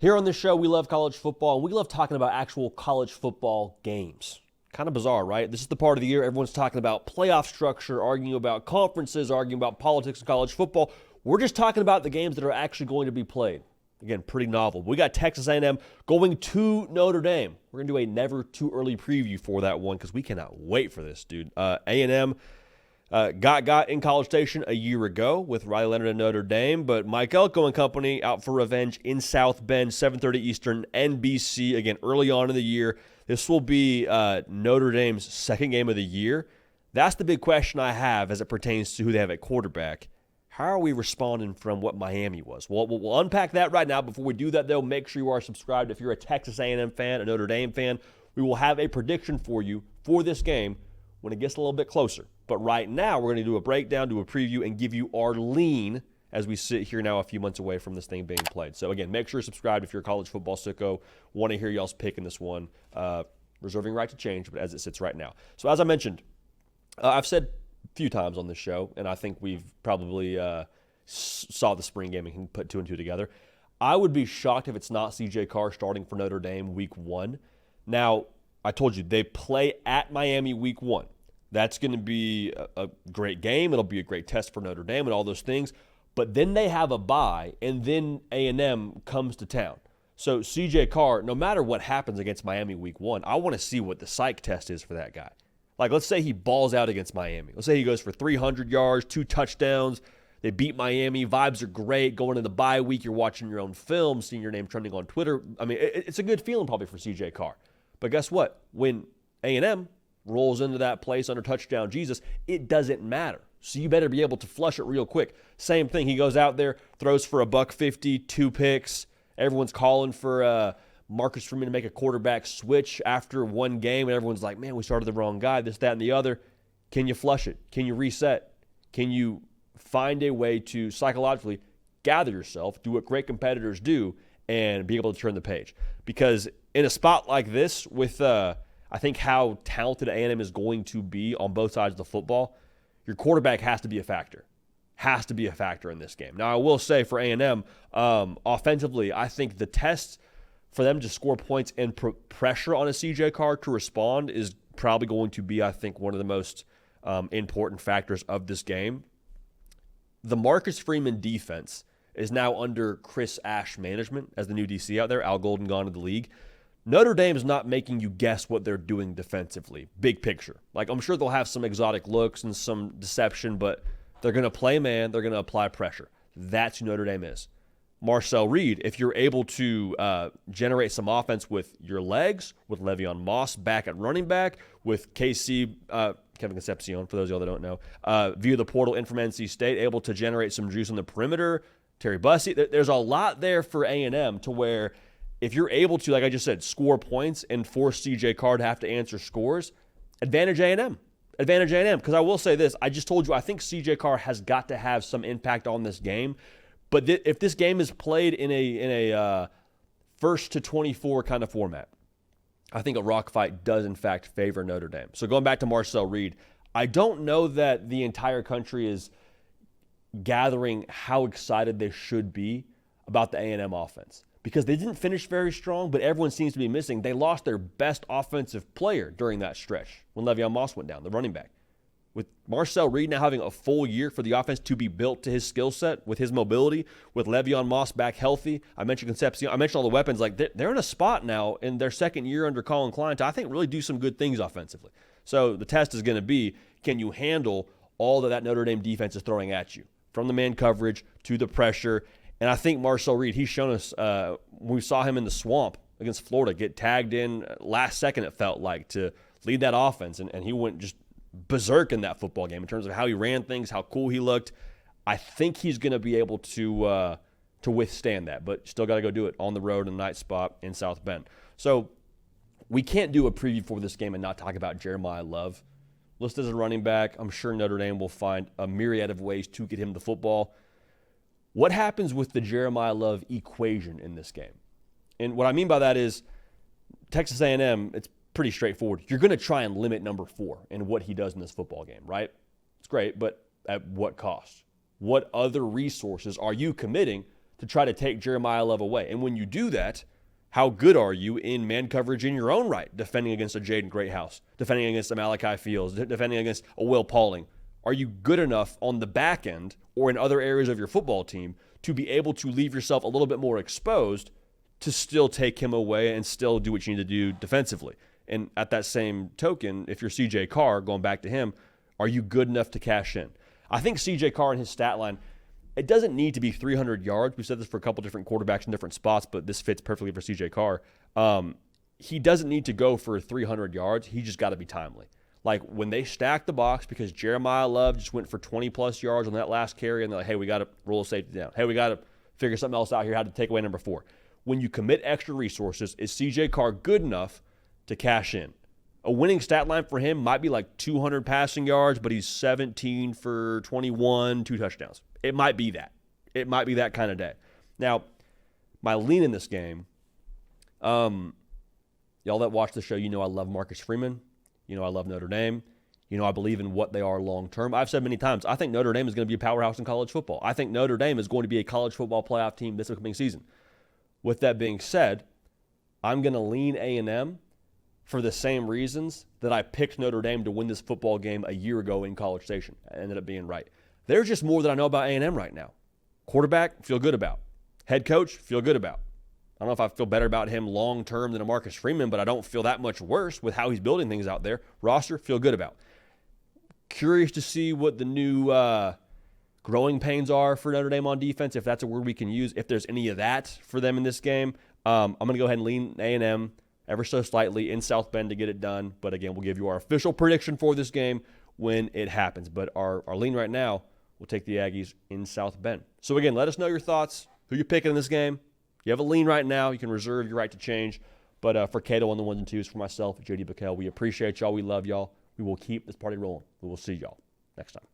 Here on this show, we love college football, and we love talking about actual college football games. Kind of bizarre, right? This is the part of the year everyone's talking about playoff structure, arguing about conferences, arguing about politics of college football. We're just talking about the games that are actually going to be played. Again, pretty novel. We got Texas A&M going to Notre Dame. We're going to do a never too early preview for that one because we cannot wait for this, dude. A&M got in College Station a year ago with Riley Leonard and Notre Dame, but Mike Elko and company out for revenge in South Bend, 7:30 Eastern, NBC, again, early on in the year. This will be Notre Dame's second game of the year. That's the big question I have as it pertains to who they have at quarterback. How are we responding from what Miami was? Well, we'll unpack that right now. Before we do that, though, make sure you are subscribed. If you're a Texas A&M fan, a Notre Dame fan, we will have a prediction for you for this game when it gets a little bit closer. But right now, we're going to do a breakdown, do a preview, and give you our lean as we sit here now a few months away from this thing being played. So, again, make sure you're subscribed if you're a college football sicko. Want to hear y'all's pick in this one. Reserving right to change, but as it sits right now. So, as I mentioned, I've said a few times on this show, and I think we've probably saw the spring game and can put two and two together. I would be shocked if it's not C.J. Carr starting for Notre Dame week 1. Now, I told you, they play at Miami week 1. That's going to be a great game. It'll be a great test for Notre Dame and all those things. But then they have a bye, and then A&M comes to town. So C.J. Carr, no matter what happens against Miami week 1, I want to see what the psych test is for that guy. Like, let's say he balls out against Miami. Let's say he goes for 300 yards, 2 touchdowns. They beat Miami. Vibes are great. Going into the bye week, you're watching your own film, seeing your name trending on Twitter. I mean, it's a good feeling probably for C.J. Carr. But guess what? When A&M rolls into that place under touchdown Jesus, it doesn't matter. So you better be able to flush it real quick. Same thing. He goes out there, throws for $150, 2 picks. Everyone's calling for Marcus Freeman to make a quarterback switch after one game, and everyone's like, man, we started the wrong guy, this, that, and the other. Can you flush it? Can you reset? Can you find a way to psychologically gather yourself, do what great competitors do, and be able to turn the page? Because in a spot like this, with I think how talented A&M is going to be on both sides of the football, your quarterback has to be a factor. Has to be a factor in this game. Now, I will say for A&M, offensively, I think the test for them to score points and pressure on a C.J. Carr to respond is probably going to be, I think, one of the most important factors of this game. The Marcus Freeman defense is now under Chris Ash management as the new DC out there. Al Golden gone to the league. Notre Dame is not making you guess what they're doing defensively, big picture. Like, I'm sure they'll have some exotic looks and some deception, but they're going to play man. They're going to apply pressure. That's who Notre Dame is. Marcel Reed, if you're able to generate some offense with your legs, with Le'Veon Moss back at running back, with KC, Kevin Concepcion, for those of y'all that don't know, via the portal in from NC State, able to generate some juice on the perimeter, Terry Bussey. There's a lot there for A&M to where if you're able to, like I just said, score points and force C.J. Carr to have to answer scores, advantage A&M. Advantage A&M. Because I will say this, I just told you, I think C.J. Carr has got to have some impact on this game. But if this game is played in a first to 24 kind of format, I think a rock fight does, in fact, favor Notre Dame. So going back to Marcel Reed, I don't know that the entire country is gathering how excited they should be about the A&M offense. Because they didn't finish very strong, but everyone seems to be missing. They lost their best offensive player during that stretch when Le'Veon Moss went down, the running back. With Marcel Reed now having a full year for the offense to be built to his skill set, with his mobility, with Le'Veon Moss back healthy, I mentioned Concepcion, I mentioned all the weapons. Like, they're in a spot now in their second year under Colin Klein to, I think, really do some good things offensively. So the test is going to be, can you handle all that Notre Dame defense is throwing at you, from the man coverage to the pressure? And I think Marcel Reed, he's shown us, we saw him in the swamp against Florida, get tagged in last second, it felt like, to lead that offense. And he went just berserk in that football game in terms of how he ran things, how cool he looked. I think he's going to be able to withstand that, but still got to go do it on the road in a night spot in South Bend. So we can't do a preview for this game and not talk about Jeremiah Love. Listed as a running back, I'm sure Notre Dame will find a myriad of ways to get him the football. What happens with the Jeremiah Love equation in this game? And what I mean by that is Texas A&M, it's pretty straightforward. You're going to try and limit number 4 and what he does in this football game, right? It's great, but at what cost? What other resources are you committing to try to take Jeremiah Love away. And when you do that, how good are you in man coverage in your own right, defending against a Jaden Greathouse, defending against a Malachi Fields, defending against a Will Pauling? Are you good enough on the back end or in other areas of your football team to be able to leave yourself a little bit more exposed to still take him away and still do what you need to do defensively? And at that same token, if you're CJ Carr, going back to him, are you good enough to cash in? I think CJ Carr and his stat line, it doesn't need to be 300 yards. We've said this for a couple different quarterbacks in different spots, but this fits perfectly for CJ Carr. He doesn't need to go for 300 yards. He just got to be timely. Like when they stack the box, because Jeremiah Love just went for 20-plus yards on that last carry, and they're like, hey, we got to roll a safety down. Hey, we got to figure something else out here, how to take away number 4. When you commit extra resources, is CJ Carr good enough to cash in? A winning stat line for him might be like 200 passing yards, but he's 17 for 21, 2 touchdowns. It might be that. It might be that kind of day. Now, my lean in this game, y'all that watch the show, you know I love Marcus Freeman. You know I love Notre Dame. You know I believe in what they are long term. I've said many times, I think Notre Dame is going to be a powerhouse in college football. I think Notre Dame is going to be a college football playoff team this upcoming season. With that being said, I'm going to lean A&M for the same reasons that I picked Notre Dame to win this football game a year ago in College Station. I ended up being right. There's just more that I know about A&M right now. Quarterback, feel good about. Head coach, feel good about. I don't know if I feel better about him long-term than a Marcus Freeman, but I don't feel that much worse with how he's building things out there. Roster, feel good about. Curious to see what the new growing pains are for Notre Dame on defense, if that's a word we can use, if there's any of that for them in this game. I'm going to go ahead and lean A&M ever so slightly in South Bend to get it done. But again, we'll give you our official prediction for this game when it happens. But our lean right now, we'll take the Aggies in South Bend. So again, let us know your thoughts, who you're picking in this game. You have a lean right now, you can reserve your right to change. But for Cato on the 1s and 2s, for myself, JD PicKell, we appreciate y'all. We love y'all. We will keep this party rolling. We will see y'all next time.